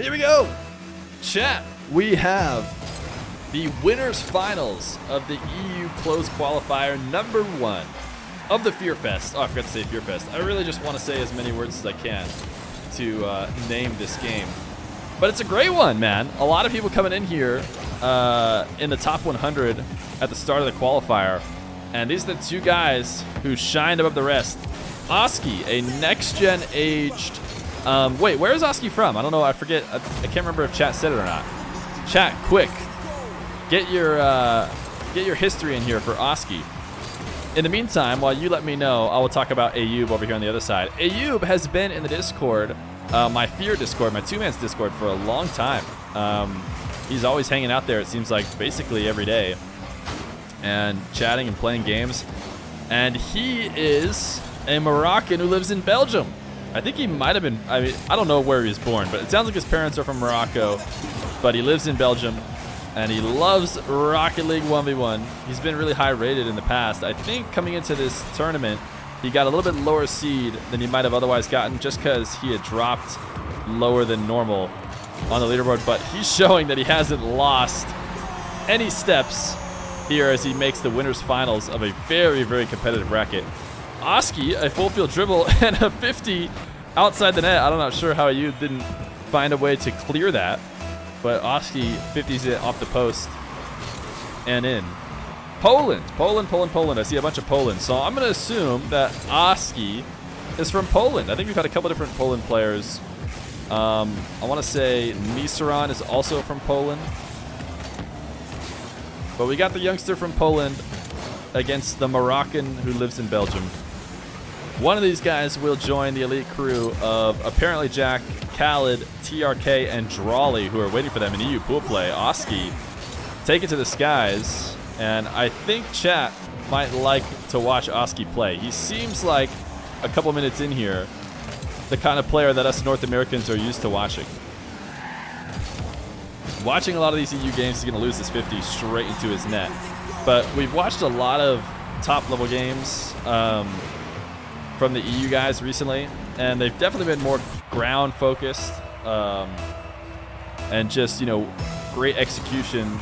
Here we go. Chat, we have the winners finals of the EU closed qualifier number 1 of the Feer Fest. Oh, I forgot to say Feer Fest. I really just want to say as many words as I can to name this game. But it's a great one, man. A lot of people coming in here in the top 100 at the start of the qualifier. And these are the 2 guys who shined above the rest. Oski, a next-gen aged... wait, where is Oski from? I don't know. I forget. I can't remember if chat said it or not. Chat, quick. Get your history in here for Oski. In the meantime, while you let me know, I will talk about Ayoub over here on the other side. Ayoub has been in the Discord, my Feer Discord, my 2-man's Discord, for a long time. He's always hanging out there, it seems like, basically every day, and chatting and playing games. And he is a Moroccan who lives in Belgium. I think he might have been, I mean, I don't know where he was born, but it sounds like his parents are from Morocco, but he lives in Belgium. And he loves Rocket League 1v1. He's been really high rated in the past. I think coming into this tournament, he got a little bit lower seed than he might have otherwise gotten just because he had dropped lower than normal on the leaderboard. But he's showing that he hasn't lost any steps here as he makes the winners finals of a very, very competitive bracket. Oski, a full field dribble and a 50 outside the net. I'm not sure how you didn't find a way to clear that. But Oski 50s it off the post and in. Poland. I see a bunch of Poland. So I'm going to assume that Oski is from Poland. I think we've had a couple different Poland players. I want to say Misaron is also from Poland. But we got the youngster from Poland against the Moroccan who lives in Belgium. One of these guys will join the elite crew of apparently Jack, Khaled, TRK, and Drawley, who are waiting for them in EU pool play. Oski take it to the skies, and I think chat might like to watch Oski play. He seems like, a couple minutes in here, the kind of player that us North Americans are used to watching. Watching a lot of these EU games, he's going to lose his 50 straight into his net. But we've watched a lot of top-level games from the EU guys recently, and they've definitely been more ground focused and just, you know, great execution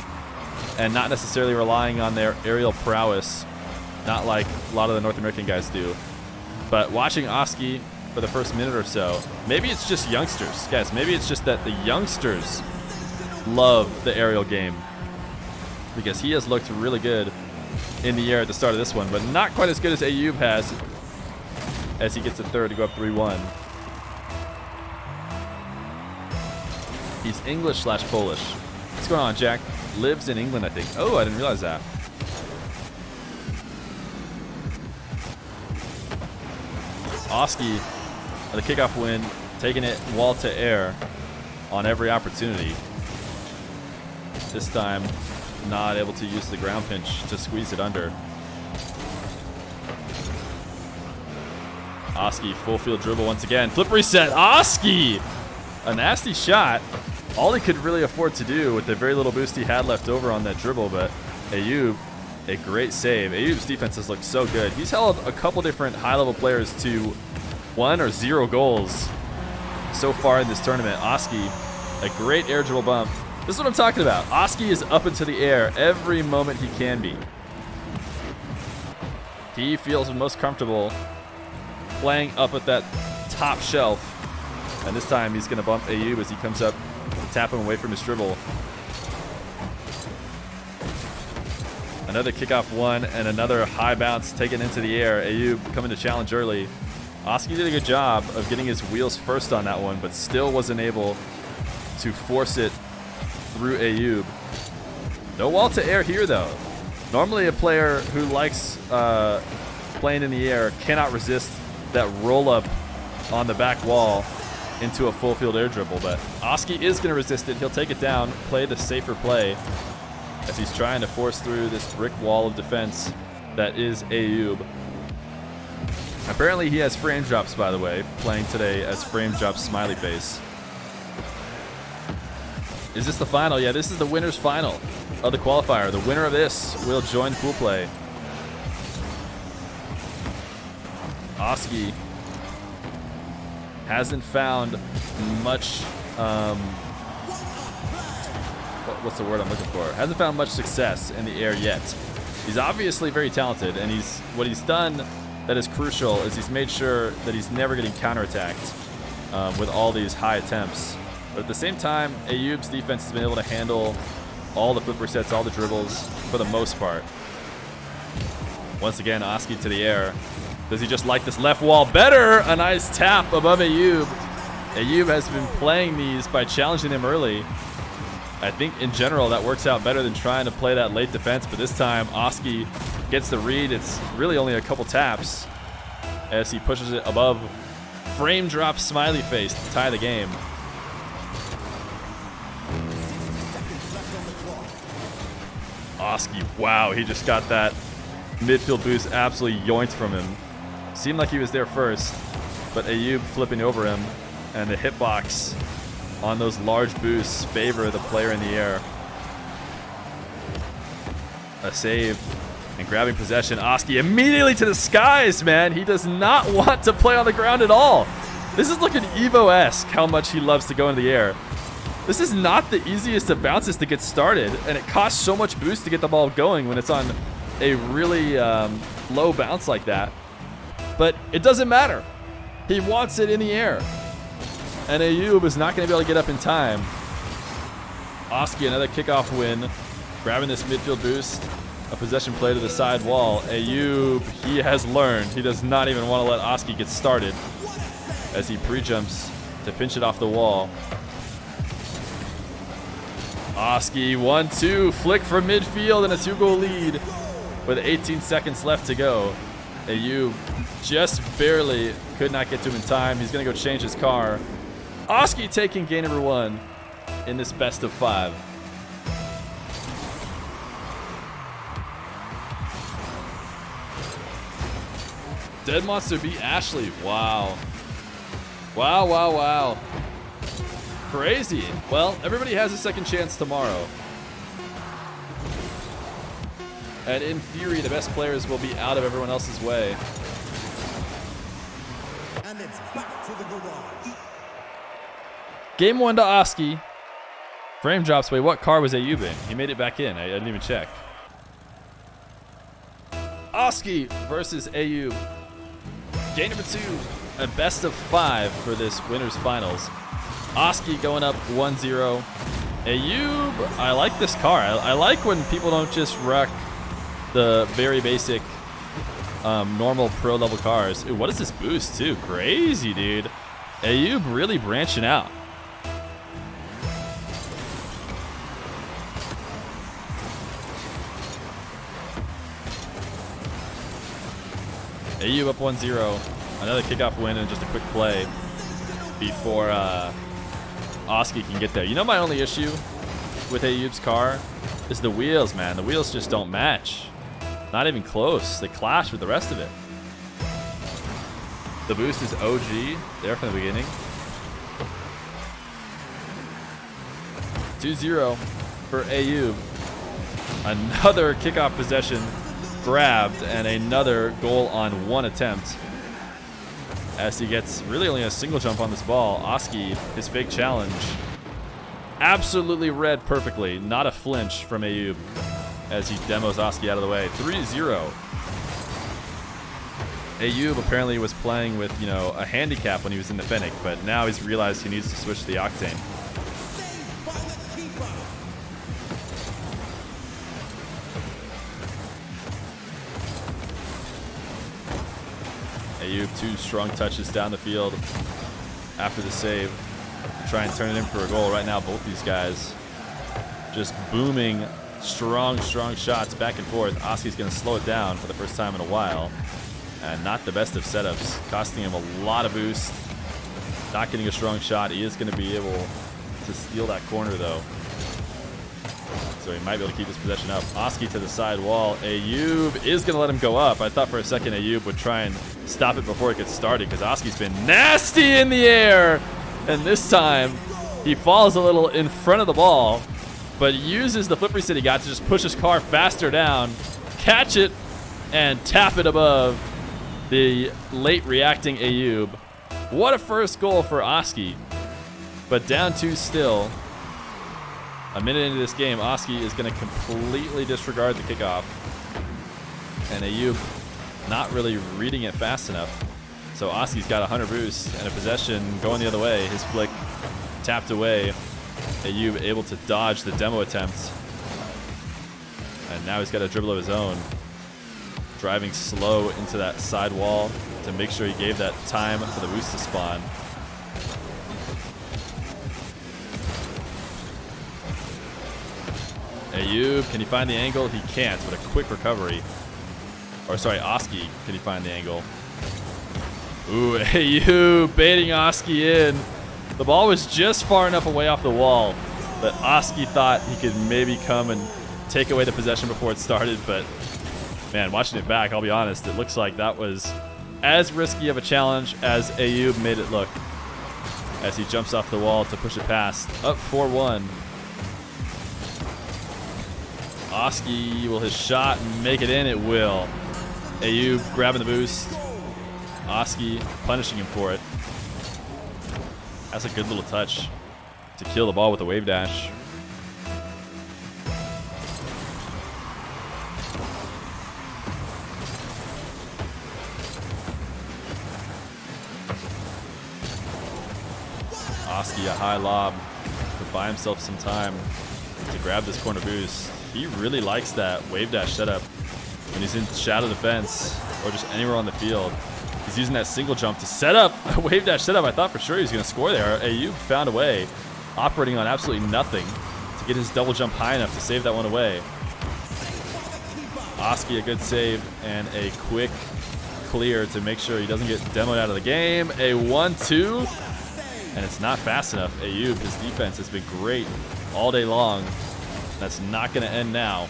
and not necessarily relying on their aerial prowess, not like a lot of the North American guys do. But watching Oski for the first minute or so, maybe it's just youngsters. Guys, maybe it's just that the youngsters love the aerial game, because he has looked really good in the air at the start of this one, but not quite as good as Ayoub has, as he gets a third to go up 3-1. He's English/Polish. What's going on, Jack? Lives in England, I think. Oh, I didn't realize that. Oski, the kickoff win, taking it wall to air on every opportunity. This time, not able to use the ground pinch to squeeze it under. Oski, full field dribble once again. Flip reset. Oski! A nasty shot. All he could really afford to do with the very little boost he had left over on that dribble, but Ayoub, a great save. Ayoub's defense has looked so good. He's held a couple different high-level players to 1 or 0 goals so far in this tournament. Oski, a great air dribble bump. This is what I'm talking about. Oski is up into the air every moment he can be. He feels most comfortable playing up at that top shelf. And this time he's going to bump Ayoub as he comes up, tap him away from his dribble. Another kickoff one and another high bounce taken into the air. Ayoub coming to challenge early. Oski did a good job of getting his wheels first on that one, but still wasn't able to force it through Ayoub. No wall to air here, though. Normally a player who likes playing in the air cannot resist that roll-up on the back wall into a full field air dribble, but Oski is going to resist it. He'll take it down, play the safer play as he's trying to force through this brick wall of defense that is Ayoub. Apparently he has frame drops, by the way, playing today as frame drop smiley face. Is this the final? Yeah, this is the winner's final of the qualifier. The winner of this will join pool play. Oski hasn't found much what's the word I'm looking for? Hasn't found much success in the air yet. He's obviously very talented, and what he's done that is crucial is he's made sure that he's never getting counterattacked with all these high attempts. But at the same time, Ayoub's defense has been able to handle all the flip resets, all the dribbles for the most part. Once again, Oski to the air. Does he just like this left wall better? A nice tap above Ayoub. Ayoub has been playing these by challenging him early. I think in general that works out better than trying to play that late defense, but this time Oski gets the read. It's really only a couple taps as he pushes it above frame drop smiley face to tie the game. Oski, wow, he just got that midfield boost absolutely yoinked from him. Seemed like he was there first, but Ayoub flipping over him, and the hitbox on those large boosts favor the player in the air. A save and grabbing possession. Oski immediately to the skies, man. He does not want to play on the ground at all. This is looking Evo-esque how much he loves to go into the air. This is not the easiest of bounces to get started, and it costs so much boost to get the ball going when it's on a really low bounce like that. But it doesn't matter. He wants it in the air. And Ayoub is not going to be able to get up in time. Oski, another kickoff win. Grabbing this midfield boost. A possession play to the side wall. Ayoub, he has learned. He does not even want to let Oski get started as he pre-jumps to pinch it off the wall. Oski, 1-2. Flick from midfield and a 2-goal lead with 18 seconds left to go. Ayoub just barely could not get to him in time. He's going to go change his car. Oski taking game number 1 in this best of 5. Dead Monster beat Ashley. Wow. Wow, wow, wow. Crazy. Well, everybody has a second chance tomorrow. And in theory, the best players will be out of everyone else's way. And it's back to the garage. Game 1 to Oski. Frame drops. Wait, what car was Ayoub in? He made it back in. I didn't even check. Oski versus Ayoub. Game number 2. A best of 5 for this winners finals. Oski going up 1-0. Ayoub, I like this car. I like when people don't just wreck the very basic normal pro level cars. Ooh, what is this boost too? Crazy, dude. Ayoub really branching out. Ayoub up 1-0. Another kickoff win and just a quick play before Oski can get there. You know my only issue with Ayoub's car is the wheels, man. The wheels just don't match. Not even close. They clash with the rest of it. The boost is OG there from the beginning. 2-0 for Ayoub. Another kickoff possession grabbed and another goal on 1 attempt. As he gets really only a single jump on this ball. Oski, his fake challenge, absolutely read perfectly. Not a flinch from Ayoub as he demos Oski out of the way. 3-0. Ayoub apparently was playing with, you know, a handicap when he was in the Fennec, but now he's realized he needs to switch to the Octane. Ayoub, 2 strong touches down the field after the save to try and turn it in for a goal. Right now, both these guys just booming strong shots back and forth. Oski's going to slow it down for the first time in a while. And not the best of setups, costing him a lot of boost. Not getting a strong shot. He is going to be able to steal that corner, though. So he might be able to keep his possession up. Oski to the side wall. Ayoub is going to let him go up. I thought for a second Ayoub would try and stop it before it gets started because Oski's been nasty in the air. And this time, he falls a little in front of the ball, but uses the flip reset he got to just push his car faster down, catch it, and tap it above the late reacting Ayoub. What a first goal for Oski, but down 2 still. A minute into this game, Oski is going to completely disregard the kickoff. And Ayoub not really reading it fast enough. So Oski's got 100 boost and a possession going the other way. His flick tapped away. Ayoub able to dodge the demo attempt. And now he's got a dribble of his own. Driving slow into that side wall to make sure he gave that time for the boost to spawn. Ayoub, can he find the angle? He can't, but a quick recovery. Or sorry, Oski, can he find the angle? Ooh, Ayoub baiting Oski in. The ball was just far enough away off the wall that Oski thought he could maybe come and take away the possession before it started, but man, watching it back, I'll be honest, it looks like that was as risky of a challenge as Ayoub made it look as he jumps off the wall to push it past. Up 4-1. Oski, will his shot make it in? It will. Ayoub grabbing the boost. Oski punishing him for it. That's a good little touch to kill the ball with a wave dash. Oski a high lob to buy himself some time to grab this corner boost. He really likes that wave dash setup when he's in shadow defense or just anywhere on the field. He's using that single jump to set up a wave dash setup. I thought for sure he was going to score there. Ayoub found a way, operating on absolutely nothing to get his double jump high enough to save that one away. Oski a good save and a quick clear to make sure he doesn't get demoed out of the game. A 1-2, and it's not fast enough. Ayoub, his defense has been great all day long. That's not going to end now.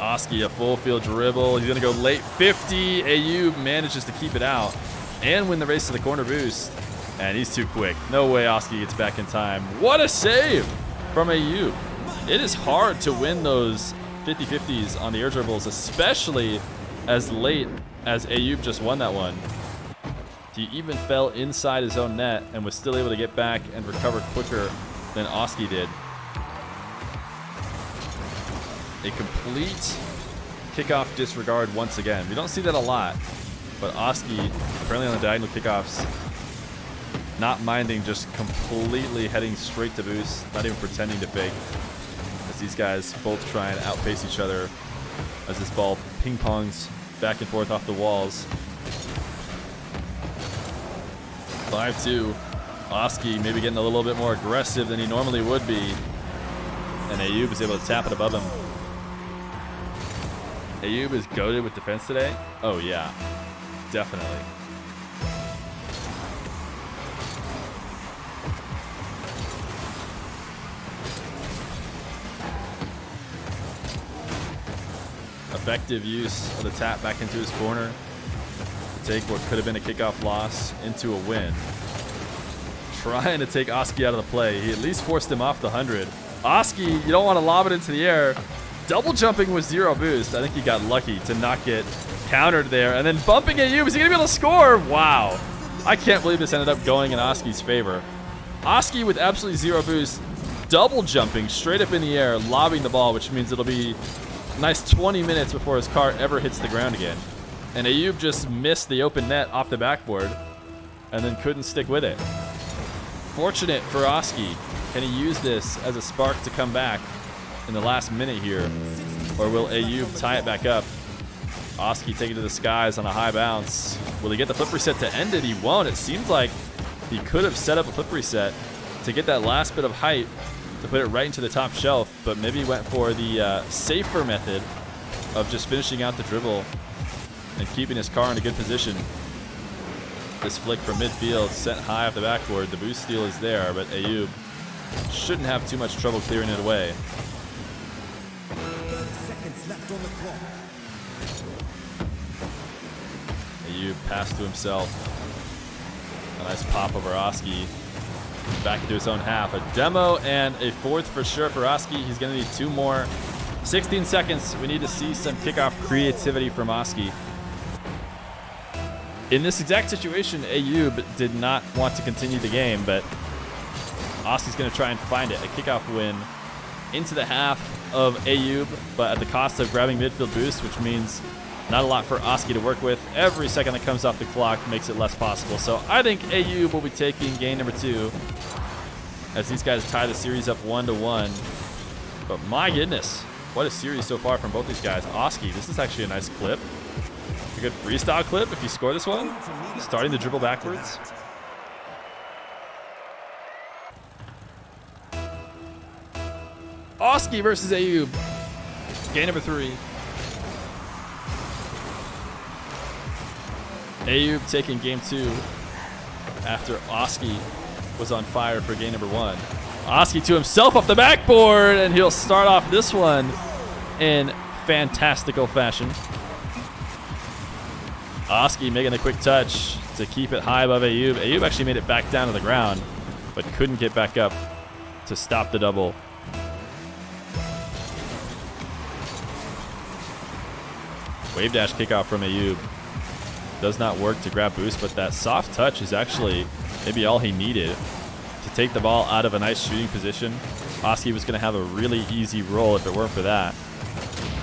Oski a full field dribble. He's going to go late 50. Ayoub manages to keep it out and win the race to the corner boost. And he's too quick. No way Oski gets back in time. What a save from Ayoub. It is hard to win those 50-50s on the air dribbles, especially as late as Ayoub just won that one. He even fell inside his own net and was still able to get back and recover quicker than Oski did. A complete kickoff disregard once again. We don't see that a lot, but Oski, apparently on the diagonal kickoffs, not minding, just completely heading straight to boost, not even pretending to fake. As these guys both try and outpace each other as this ball ping-pongs back and forth off the walls. 5-2. Oski maybe getting a little bit more aggressive than he normally would be. And Ayoub is able to tap it above him. Ayoub is goated with defense today? Oh yeah, definitely. Effective use of the tap back into his corner to take what could have been a kickoff loss into a win. Trying to take Oski out of the play. He at least forced him off the 100. Oski, you don't want to lob it into the air. Double jumping with 0 boost. I think he got lucky to not get countered there. And then bumping Ayoub. Is he going to be able to score? Wow. I can't believe this ended up going in Oski's favor. Oski with absolutely 0 boost, double jumping straight up in the air, lobbing the ball, which means it'll be a nice 20 minutes before his cart ever hits the ground again. And Ayoub just missed the open net off the backboard and then couldn't stick with it. Fortunate for Oski. Can he use this as a spark to come back in the last minute here? Or will Ayoub tie it back up? Oski taking to the skies on a high bounce. Will he get the flip reset to end it? He won't. It seems like he could have set up a flip reset to get that last bit of height to put it right into the top shelf, but maybe he went for the safer method of just finishing out the dribble and keeping his car in a good position. This flick from midfield sent high off the backboard. The boost steal is there, but Ayoub shouldn't have too much trouble clearing it away. 30 seconds left on the clock. Ayoub passed to himself. A nice pop over Oski. Back into his own half. A demo and a fourth for sure for Oski. He's going to need 2 more. 16 seconds. We need to see some kickoff creativity from Oski. In this exact situation, Ayoub did not want to continue the game, but Oski's going to try and find it. A kickoff win into the half of Ayoub, but at the cost of grabbing midfield boost, which means not a lot for Oski to work with. Every second that comes off the clock makes it less possible. So I think Ayoub will be taking game number 2 as these guys tie the series up 1-1. But my goodness, what a series so far from both these guys. Oski, this is actually a nice clip. A good freestyle clip if you score this one. Starting to dribble backwards. Oski versus Ayoub. Game number 3. Ayoub taking game 2 after Oski was on fire for game number 1. Oski to himself off the backboard, and he'll start off this one in fantastical fashion. Oski making a quick touch to keep it high above Ayoub. Ayoub actually made it back down to the ground, but couldn't get back up to stop the double. Wave dash kickoff from Ayoub. Does not work to grab boost, but that soft touch is actually maybe all he needed to take the ball out of a nice shooting position. Oski was going to have a really easy roll if it weren't for that.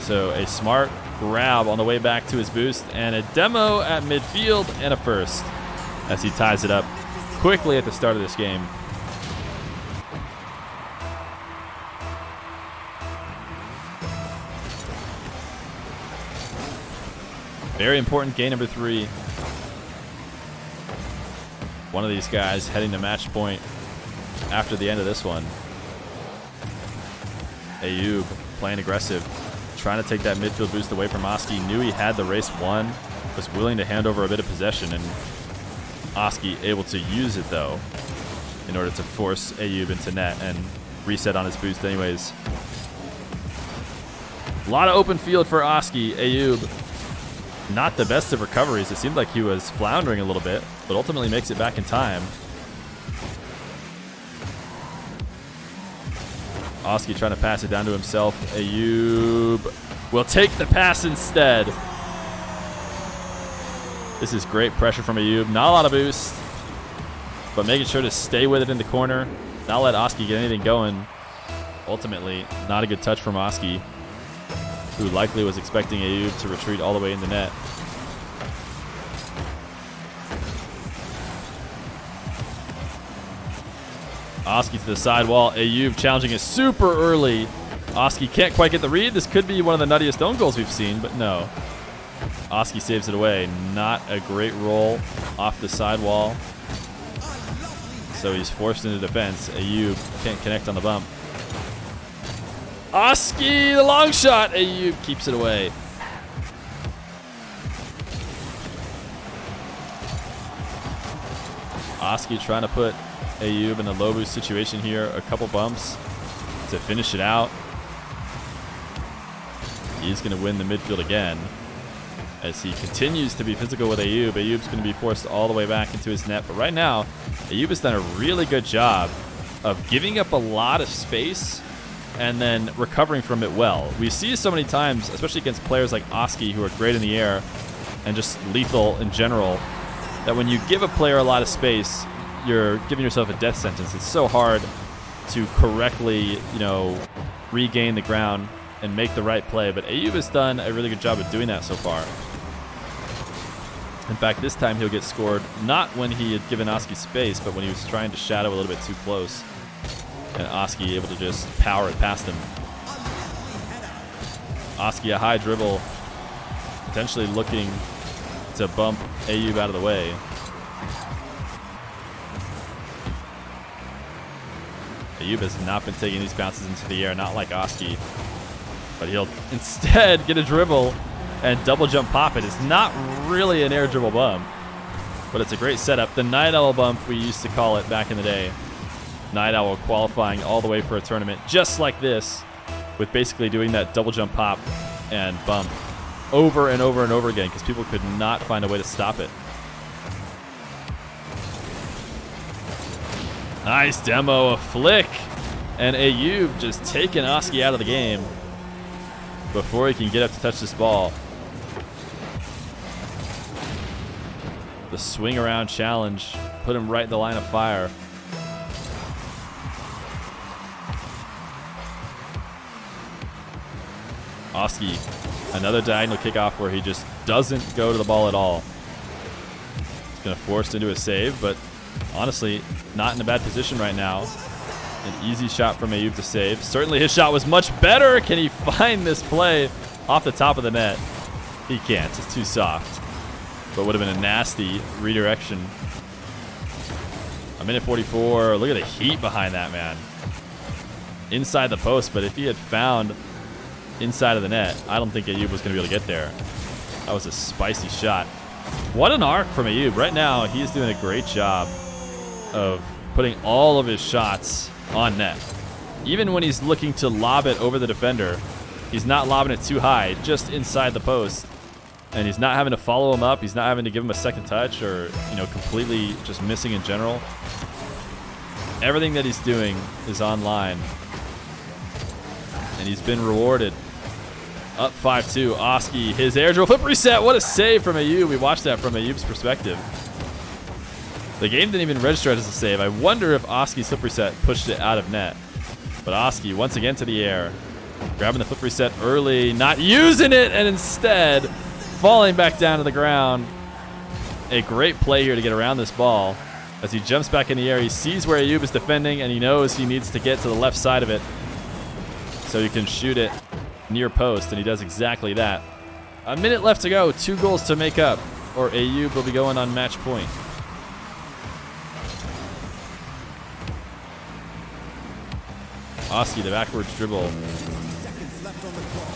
So a smart grab on the way back to his boost, and a demo at midfield, and a first as he ties it up quickly at the start of this game. Very important game number 3. One of these guys heading to match point after the end of this one. Ayoub playing aggressive, trying to take that midfield boost away from Oski. Knew he had the race won, was willing to hand over a bit of possession, and Oski able to use it though in order to force Ayoub into net and reset on his boost anyways. A lot of open field for Oski. Ayoub, not the best of recoveries. It seemed like he was floundering a little bit, but ultimately makes it back in time. Oski trying to pass it down to himself. Ayoub will take the pass instead. This is great pressure from Ayoub. Not a lot of boost, but making sure to stay with it in the corner. Not let Oski get anything going. Ultimately, not a good touch from Oski, who likely was expecting Ayoub to retreat all the way in the net. Oski to the sidewall. Ayoub challenging it super early. Oski can't quite get the read. This could be one of the nuttiest own goals we've seen, but no. Oski saves it away. Not a great roll off the sidewall. So he's forced into defense. Ayoub can't connect on the bump. Oski, the long shot. Ayoub keeps it away. Oski trying to put Ayoub in a low boost situation here. A couple bumps to finish it out. He's going to win the midfield again as he continues to be physical with Ayoub. Ayoub's going to be forced all the way back into his net. But right now, Ayoub has done a really good job of giving up a lot of space and then recovering from it well. We see so many times, especially against players like Oski, who are great in the air and just lethal in general, that when you give a player a lot of space, you're giving yourself a death sentence. It's so hard to correctly, regain the ground and make the right play. But Ayoub has done a really good job of doing that so far. In fact, this time he'll get scored not when he had given Oski space, but when he was trying to shadow a little bit too close, and Oski able to just power it past him. Oski a high dribble, potentially looking to bump Ayoub out of the way. Ayoub has not been taking these bounces into the air, not like Oski, but he'll instead get a dribble and double jump pop it. It's not really an air dribble bump, but it's a great setup. The Night Owl bump, we used to call it back in the day. Night Owl qualifying all the way for a tournament just like this, with basically doing that double jump pop and bump over and over and over again because people could not find a way to stop it. Nice demo, a flick, and Ayoub just taking Oski out of the game before he can get up to touch this ball. The swing around challenge put him right in the line of fire. Oski, another diagonal kickoff where he just doesn't go to the ball at all. He's going to force into a save, but honestly, not in a bad position right now. An easy shot from Ayoub to save. Certainly his shot was much better. Can he find this play off the top of the net? He can't. It's too soft. But would have been a nasty redirection. A minute 44. Look at the heat behind that, man. Inside the post, but if he had found inside of the net, I don't think Ayoub was going to be able to get there. That was a spicy shot. What an arc from Ayoub. Right now, he is doing a great job of putting all of his shots on net. Even when he's looking to lob it over the defender, he's not lobbing it too high, just inside the post. And he's not having to follow him up. He's not having to give him a second touch or, you know, completely just missing in general. Everything that he's doing is online. And he's been rewarded. Up 5-2. Oski, his air drill flip reset. What a save from Ayoub. We watched that from Ayoub's perspective. The game didn't even register it as a save. I wonder if Oski's flip reset pushed it out of net. But Oski once again to the air. Grabbing the flip reset early, not using it, and instead falling back down to the ground. A great play here to get around this ball. As he jumps back in the air, he sees where Ayoub is defending, and he knows he needs to get to the left side of it so he can shoot it near post, and he does exactly that. A minute left to go, 2 goals to make up, or Ayoub will be going on match point. Oski, the backwards dribble.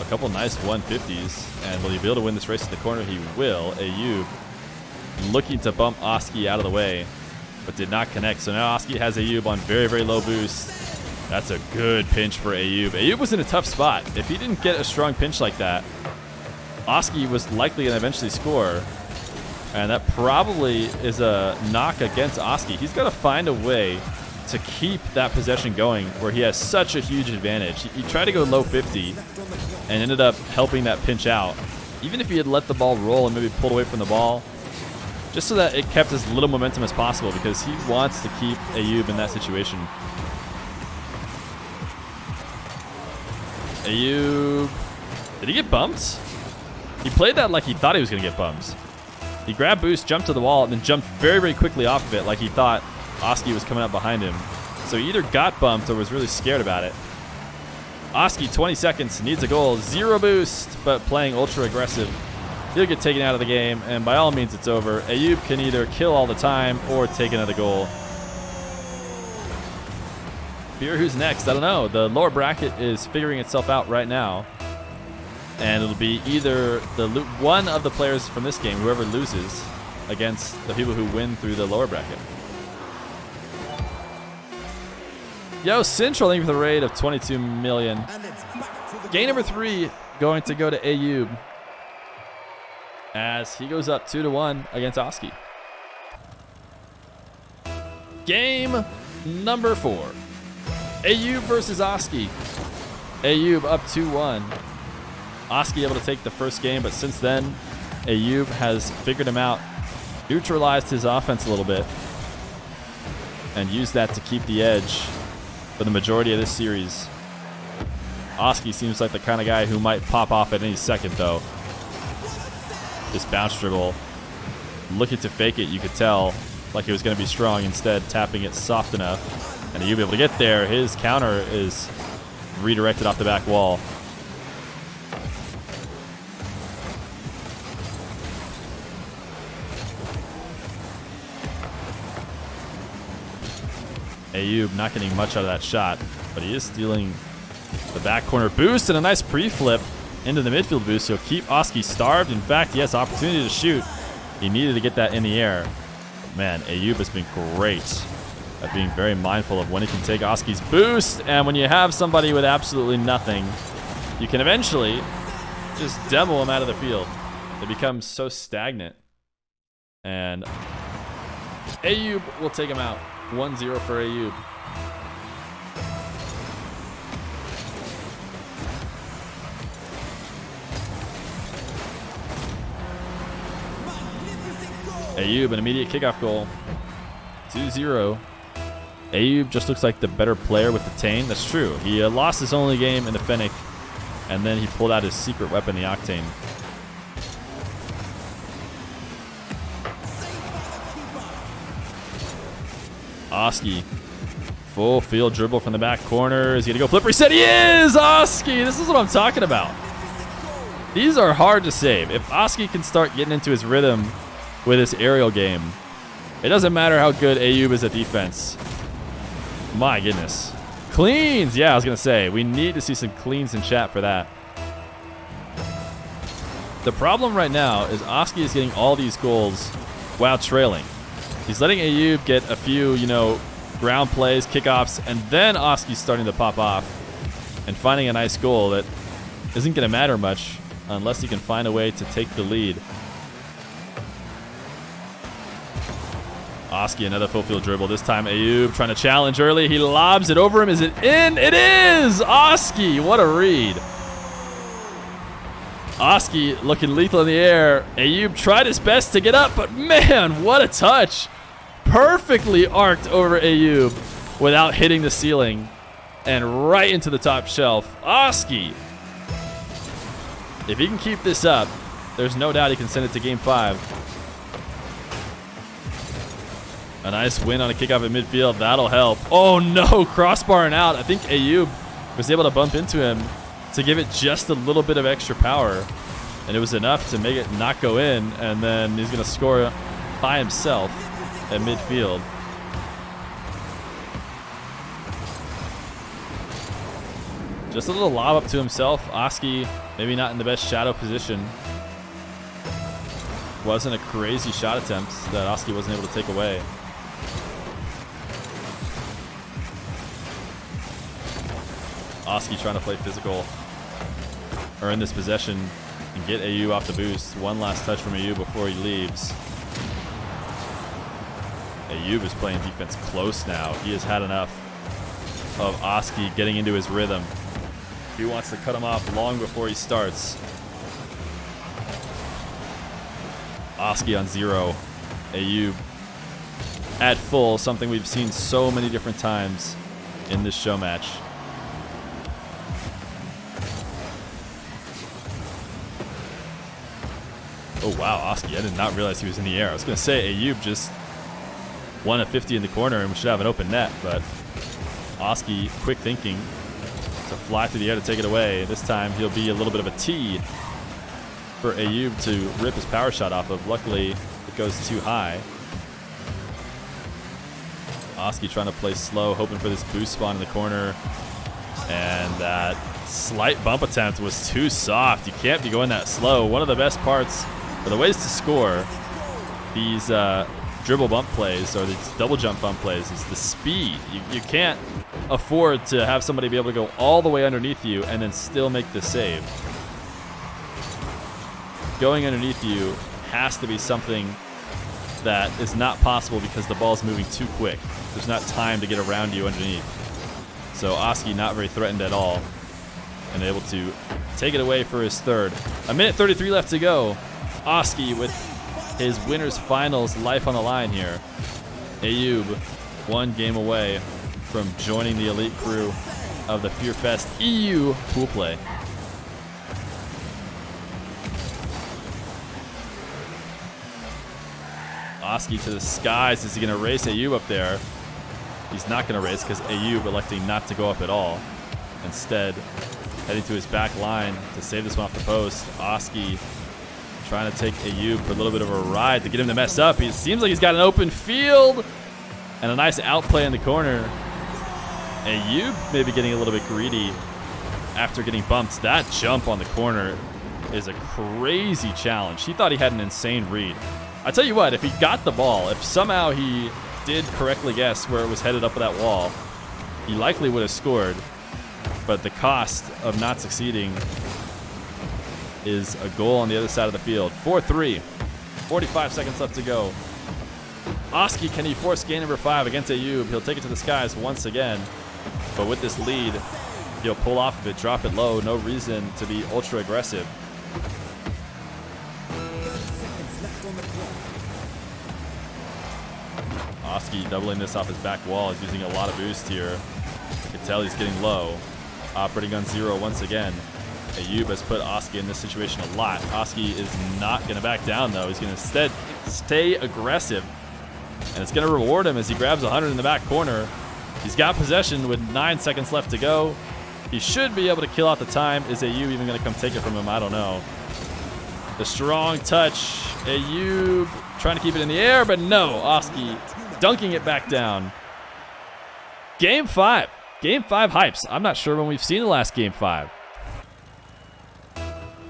A couple nice 150s, and will he be able to win this race in the corner? He will. Ayoub looking to bump Oski out of the way, but did not connect. So now Oski has Ayoub on very, very low boost. That's a good pinch for Ayoub. Ayoub was in a tough spot. If he didn't get a strong pinch like that, Oski was likely going to eventually score, and that probably is a knock against Oski. He's got to find a way to keep that possession going where he has such a huge advantage. He tried to go low 50 and ended up helping that pinch out. Even if he had let the ball roll and maybe pulled away from the ball, just so that it kept as little momentum as possible, because he wants to keep Ayoub in that situation. Ayoub, did he get bumped? He played that like he thought he was going to get bumped. He grabbed boost, jumped to the wall, and then jumped very, very quickly off of it like he thought Oski was coming up behind him. So he either got bumped or was really scared about it. Oski, 20 seconds, needs a goal. 0 boost, but playing ultra aggressive. He'll get taken out of the game, and by all means, it's over. Ayoub can either kill all the time or take another goal. Feer, who's next? I don't know. The lower bracket is figuring itself out right now. And it'll be either one of the players from this game, whoever loses, against the people who win through the lower bracket. Yo, Central, thank you for the raid of 22 million. Game number 3 going to go to Ayoub as he goes up 2-1 against Oski. Game number 4. Ayoub versus Oski. Ayoub up 2-1. Oski able to take the first game, but since then, Ayoub has figured him out, neutralized his offense a little bit, and used that to keep the edge for the majority of this series. Oski seems like the kind of guy who might pop off at any second, though. This bounce dribble, looking to fake it, you could tell, like it was going to be strong, instead tapping it soft enough. And Ayoub able to get there. His counter is redirected off the back wall. Ayoub not getting much out of that shot, but he is stealing the back corner boost and a nice pre-flip into the midfield boost. He'll keep Oski starved. In fact, he has opportunity to shoot. He needed to get that in the air. Man, Ayoub has been great at being very mindful of when he can take Oski's boost. And when you have somebody with absolutely nothing, you can eventually just demo him out of the field. They become so stagnant. And Ayoub will take him out. 1-0 for Ayoub. Ayoub, an immediate kickoff goal. 2-0. Ayoub just looks like the better player with the Tane. That's true. He lost his only game in the Fennec And then he pulled out his secret weapon, the Octane. Oski. Full field dribble from the back corner. Is he going to go flip reset? He is! Oski! This is what I'm talking about. These are hard to save. If Oski can start getting into his rhythm with this aerial game, it doesn't matter how good Ayoub is at defense. My goodness. Cleans! Yeah, I was going to say, we need to see some cleans in chat for that. The problem right now is Oski is getting all these goals while trailing. He's letting Ayoub get a few, ground plays, kickoffs, and then Oski's starting to pop off and finding a nice goal that isn't going to matter much unless he can find a way to take the lead. Oski, another full field dribble. This time Ayoub trying to challenge early. He lobs it over him. Is it in? It is! Oski, what a read. Oski looking lethal in the air. Ayoub tried his best to get up, but man, what a touch. Perfectly arced over Ayoub without hitting the ceiling and right into the top shelf. Oski, if he can keep this up, there's no doubt he can send it to game 5. A nice win on a kickoff at midfield. That'll help. Oh no, crossbar and out. I think Ayoub was able to bump into him to give it just a little bit of extra power. And it was enough to make it not go in. And then he's going to score by himself at midfield. Just a little lob up to himself. Oski maybe not in the best shadow position. Wasn't a crazy shot attempt that Oski wasn't able to take away. Oski trying to play physical, earn this possession, and get Ayoub off the boost. One last touch from Ayoub before he leaves. Ayoub is playing defense close now. He has had enough of Oski getting into his rhythm. He wants to cut him off long before he starts. Oski on 0. Ayoub at full, something we've seen so many different times in this show match. Oh wow, Oski, I did not realize he was in the air. I was going to say Ayoub just won a 50 in the corner and we should have an open net, but Oski, quick thinking to fly through the air to take it away. This time he'll be a little bit of a tee for Ayoub to rip his power shot off of. Luckily, it goes too high. Oski trying to play slow, hoping for this boost spawn in the corner. And that slight bump attempt was too soft. You can't be going that slow. One of the best parts, or the ways to score these dribble bump plays or these double jump bump plays, is the speed. You can't afford to have somebody be able to go all the way underneath you and then still make the save. Going underneath you has to be something that is not possible because the ball's moving too quick. There's not time to get around you underneath. So Oski not very threatened at all and able to take it away for his third. 1:33 left to go. Oski with his winners finals life on the line here. Ayoub 1 game away from joining the elite crew of the Feer Fest EU pool play. Oski to the skies. Is he going to race Ayoub up there? He's not going to race because Ayoub electing not to go up at all. Instead, heading to his back line to save this one off the post. Oski trying to take Ayoub for a little bit of a ride to get him to mess up. It seems like he's got an open field and a nice outplay in the corner. Ayoub maybe getting a little bit greedy after getting bumped. That jump on the corner is a crazy challenge. He thought he had an insane read. I tell you what, if he got the ball, if somehow he did correctly guess where it was headed up that wall, he likely would have scored. But the cost of not succeeding is a goal on the other side of the field. 4-3, 45 seconds left to go. Oski, can he force game number 5 against Ayoub? He'll take it to the skies once again. But with this lead, he'll pull off of it, drop it low. No reason to be ultra aggressive. Oski doubling this off his back wall. He's using a lot of boost here. You can tell he's getting low. Operating on 0 once again. Ayoub has put Oski in this situation a lot. Oski is not going to back down, though. He's going to instead stay aggressive. And it's going to reward him as he grabs 100 in the back corner. He's got possession with 9 seconds left to go. He should be able to kill out the time. Is Ayoub even going to come take it from him? I don't know. The strong touch. Ayoub trying to keep it in the air, but no. Oski dunking it back down. Game 5. Game 5 hypes. I'm not sure when we've seen the last Game 5.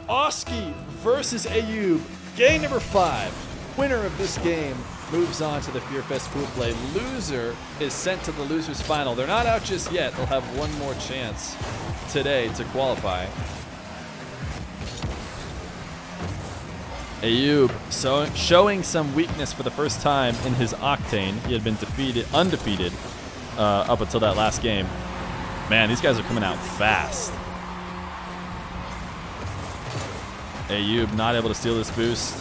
Oski versus Ayoub. Game number 5. Winner of this game moves on to the Feer Fest Pool play. Loser is sent to the losers final. They're not out just yet. They'll have one more chance today to qualify. Ayoub showing some weakness for the first time in his octane. He had been undefeated up until that last game. Man, these guys are coming out fast. Ayoub not able to steal this boost,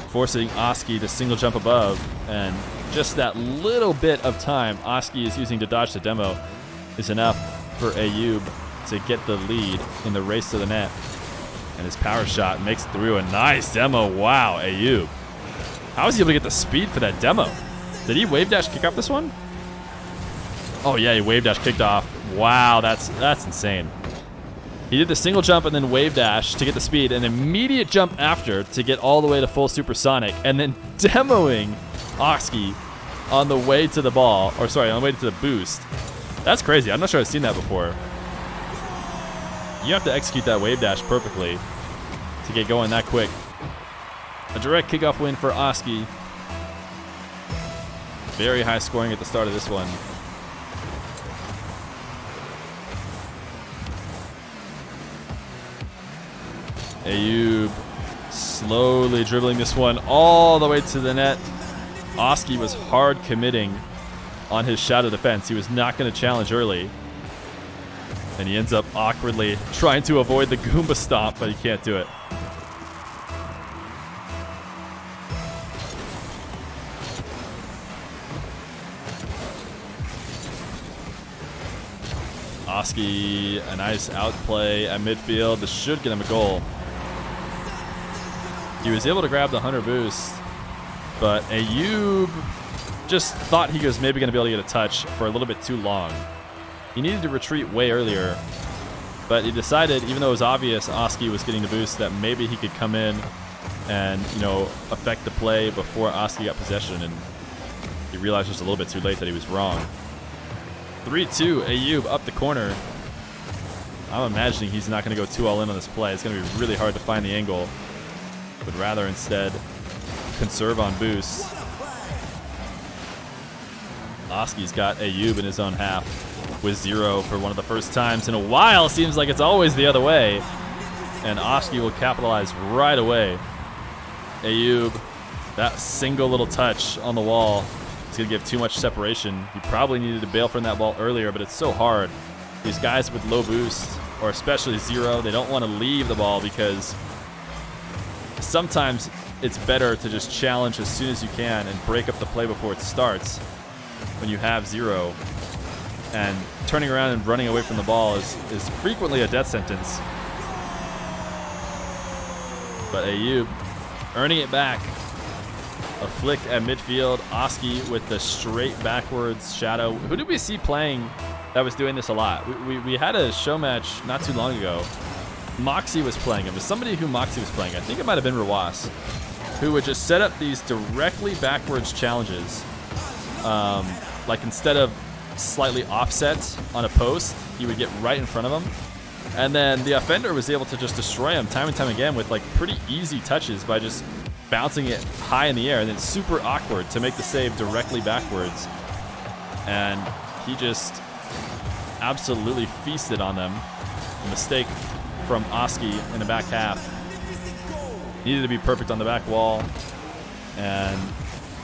forcing Oski to single jump above, and just that little bit of time Oski is using to dodge the demo is enough for Ayoub to get the lead in the race to the net. And his power shot makes it through a nice demo. Wow, Ayoub. How was he able to get the speed for that demo? Did he wave dash kick off this one? Oh yeah, he wave dash kicked off. Wow, that's insane. He did the single jump and then wave dash to get the speed, and immediate jump after to get all the way to full supersonic, and then demoing Oski on the way to the ball, or sorry, on the way to the boost. That's crazy. I'm not sure I've seen that before. You have to execute that wave dash perfectly to get going that quick. A direct kickoff win for Oski. Very high scoring at the start of this one. Ayoub slowly dribbling this one all the way to the net. Oski was hard committing on his shadow defense. He was not going to challenge early. And he ends up awkwardly trying to avoid the Goomba stomp, but he can't do it. Oski, a nice outplay at midfield. This should get him a goal. He was able to grab the Hunter boost, but Ayoub just thought he was maybe going to be able to get a touch for a little bit too long. He needed to retreat way earlier, but he decided, even though it was obvious Oski was getting the boost, that maybe he could come in and, you know, affect the play before Oski got possession, and he realized just a little bit too late that he was wrong. 3-2, Ayoub up the corner. I'm imagining he's not going to go too all in on this play. It's going to be really hard to find the angle. Would rather instead conserve on boost. Oski's got Ayoub in his own half with 0 for one of the first times in a while. Seems like it's always the other way. And Oski will capitalize right away. Ayoub, that single little touch on the wall is going to give too much separation. He probably needed to bail from that ball earlier, but it's so hard. These guys with low boost, or especially 0, they don't want to leave the ball because sometimes it's better to just challenge as soon as you can and break up the play before it starts when you have 0. And turning around and running away from the ball is frequently a death sentence. But Ayoub earning it back. A flick at midfield. Oski with the straight backwards shadow. Who did we see playing that was doing this a lot? We had a show match not too long ago. Moxie was playing him. It was somebody who Moxie was playing. I think it might have been Rawas, who would just set up these directly backwards challenges. Like instead of slightly offset on a post, he would get right in front of him. And then the offender was able to just destroy him time and time again with like pretty easy touches by just bouncing it high in the air, and then super awkward to make the save directly backwards. And he just absolutely feasted on them. A mistake from Oski in the back half. Needed to be perfect on the back wall. And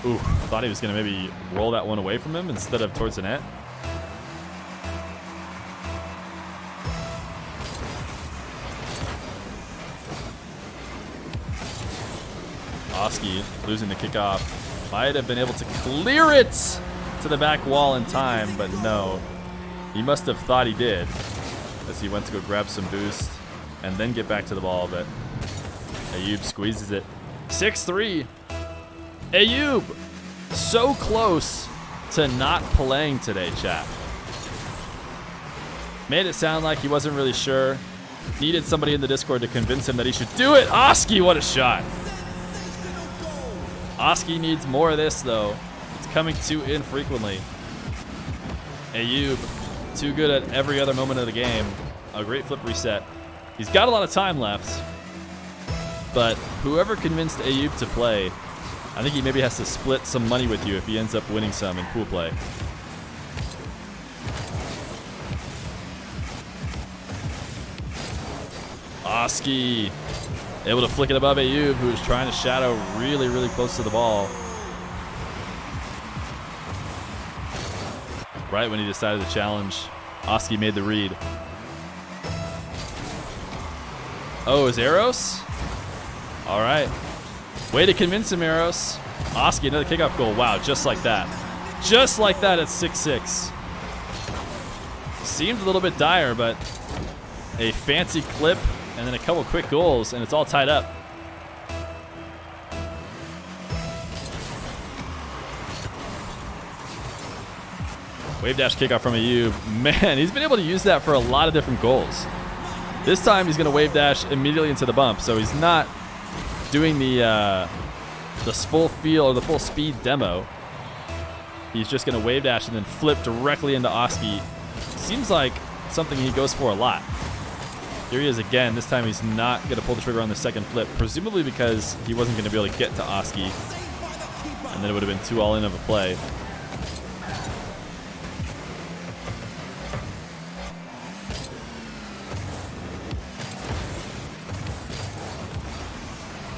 ooh, I thought he was going to maybe roll that one away from him instead of towards the net. Oski losing the kickoff. Might have been able to clear it to the back wall in time, but no. He must have thought he did as he went to go grab some boost and then get back to the ball, but Ayoub squeezes it. 6-3. Ayoub, so close to not playing today, chat. Made it sound like he wasn't really sure. Needed somebody in the Discord to convince him that he should do it. Oski, what a shot. Oski needs more of this, though. It's coming too infrequently. Ayoub, too good at every other moment of the game. A great flip reset. He's got a lot of time left, but whoever convinced Ayoub to play, I think he maybe has to split some money with you if he ends up winning some in pool play. Oski able to flick it above Ayoub, who is trying to shadow really, really close to the ball. Right when he decided to challenge, Oski made the read. Oh, is Eros? All right. Way to convince him, Eros. Oski, another kickoff goal. Wow, just like that. Just like that at 6-6. Seemed a little bit dire, but a fancy clip and then a couple quick goals, and it's all tied up. Wave dash kickoff from Ayoub. Man, he's been able to use that for a lot of different goals. This time he's going to wave dash immediately into the bump, so he's not doing the full feel or the full speed demo. He's just going to wave dash and then flip directly into Oski. Seems like something he goes for a lot. Here he is again. This time he's not going to pull the trigger on the second flip, presumably because he wasn't going to be able to get to Oski, and then it would have been too all in of a play.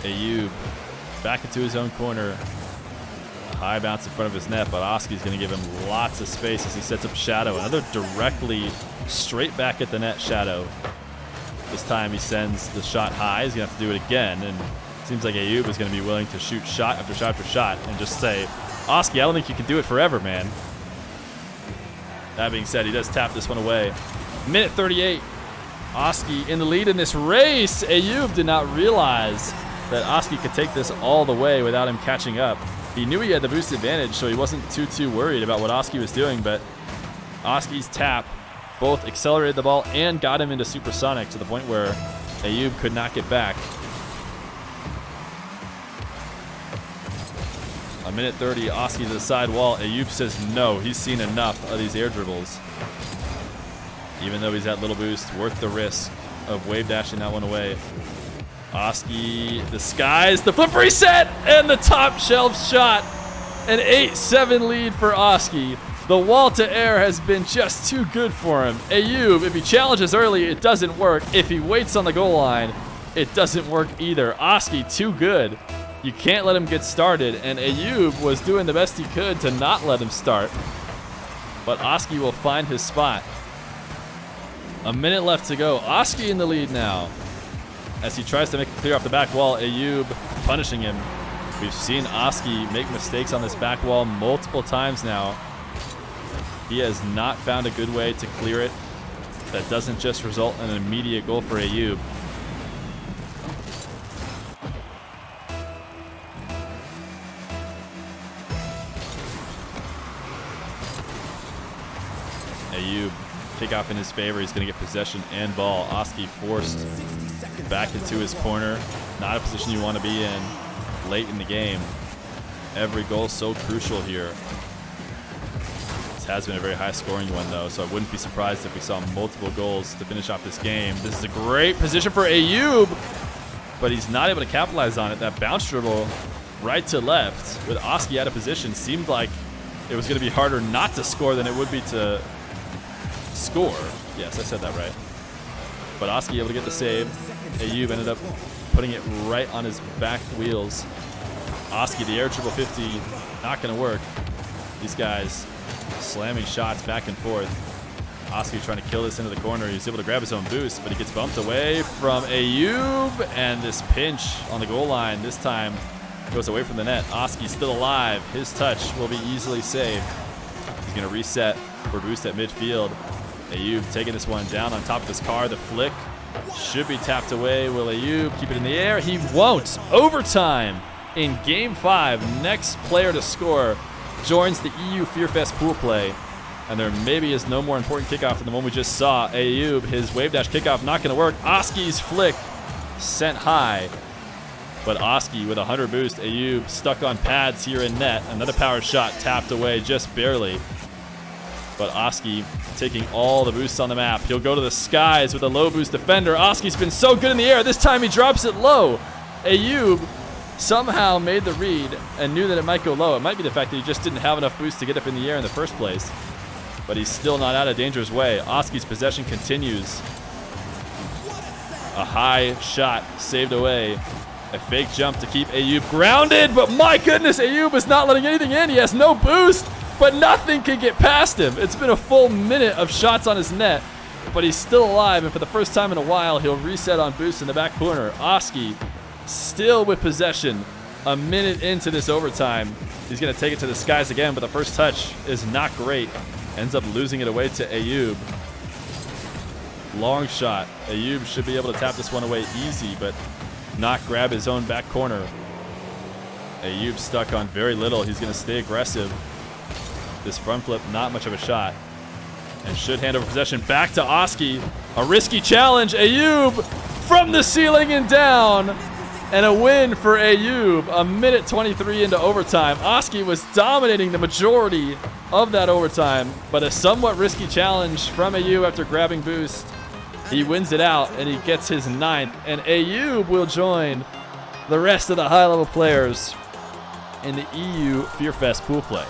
Ayoub back into his own corner. A high bounce in front of his net, but Oski's going to give him lots of space as he sets up shadow. Another directly straight back at the net shadow. This time he sends the shot high. He's going to have to do it again, and it seems like Ayoub is going to be willing to shoot shot after shot after shot and just say, Oski, I don't think you can do it forever, man. That being said, he does tap this one away. Minute 38. Oski in the lead in this race. Ayoub did not realize that Oski could take this all the way without him catching up. He knew he had the boost advantage, so he wasn't too worried about what Oski was doing, but Oski's tap both accelerated the ball and got him into supersonic to the point where Ayoub could not get back. A minute 30, Oski to the side wall. Ayoub says no, he's seen enough of these air dribbles. Even though he's at little boost, worth the risk of wave dashing that one away. Oski disguised the flip reset and the top shelf shot. An 8-7 lead for Oski. The wall to air has been just too good for him. Ayoub, if he challenges early, it doesn't work. If he waits on the goal line, it doesn't work either. Oski, too good. You can't let him get started, and Ayoub was doing the best he could to not let him start. But Oski will find his spot. A minute left to go. Oski in the lead now. As he tries to make it clear off the back wall, Ayoub punishing him. We've seen Oski make mistakes on this back wall multiple times now. He has not found a good way to clear it that doesn't just result in an immediate goal for Ayoub. Ayoub, kickoff in his favor. He's going to get possession and ball. Oski forced back into his corner. Not a position you want to be in late in the game. Every goal so crucial here. This has been a very high scoring one though, so I wouldn't be surprised if we saw multiple goals to finish off this game. This is a great position for Ayoub, but he's not able to capitalize on it. That bounce dribble right to left with Oski out of position seemed like it was going to be harder not to score than it would be to score. Yes, I said that right. But Oski able to get the save. Ayoub ended up putting it right on his back wheels. Oski, the air triple 50, not going to work. These guys slamming shots back and forth. Oski trying to kill this into the corner. He's able to grab his own boost, but he gets bumped away from Ayoub. And this pinch on the goal line this time goes away from the net. Oski's still alive. His touch will be easily saved. He's going to reset for boost at midfield. Ayoub taking this one down on top of his car. The flick Should be tapped away. Will Ayoub keep it in the air? He won't. Overtime in Game 5. Next player to score joins the EU Fear Fest pool play. And there maybe is no more important kickoff than the one we just saw. Ayoub, his wave dash kickoff not going to work. Oski's flick sent high. But Oski with a 100 boost. Ayoub stuck on pads here in net. Another power shot tapped away just barely. But Oski taking all the boosts on the map. He'll go to the skies with a low boost defender. Oski's been so good in the air. This time he drops it low. Ayoub somehow made the read and knew that it might go low. It might be the fact that he just didn't have enough boost to get up in the air in the first place. But he's still not out of danger's way. Oski's possession continues. A high shot saved away. A fake jump to keep Ayoub grounded. But my goodness, Ayoub is not letting anything in. He has no boost, but nothing can get past him. It's been a full minute of shots on his net, but he's still alive. And for the first time in a while, he'll reset on boost in the back corner. Oski still with possession. A minute into this overtime. He's going to take it to the skies again, but the first touch is not great. Ends up losing it away to Ayoub. Long shot. Ayoub should be able to tap this one away easy, but not grab his own back corner. Ayoub stuck on very little. He's going to stay aggressive. This front flip, not much of a shot. And should hand over possession back to Oski. A risky challenge. Ayoub from the ceiling and down. And a win for Ayoub. A minute 23 into overtime. Oski was dominating the majority of that overtime, but a somewhat risky challenge from Ayoub after grabbing boost. He wins it out, and he gets his 9th. And Ayoub will join the rest of the high-level players in the EU Fear Fest pool play.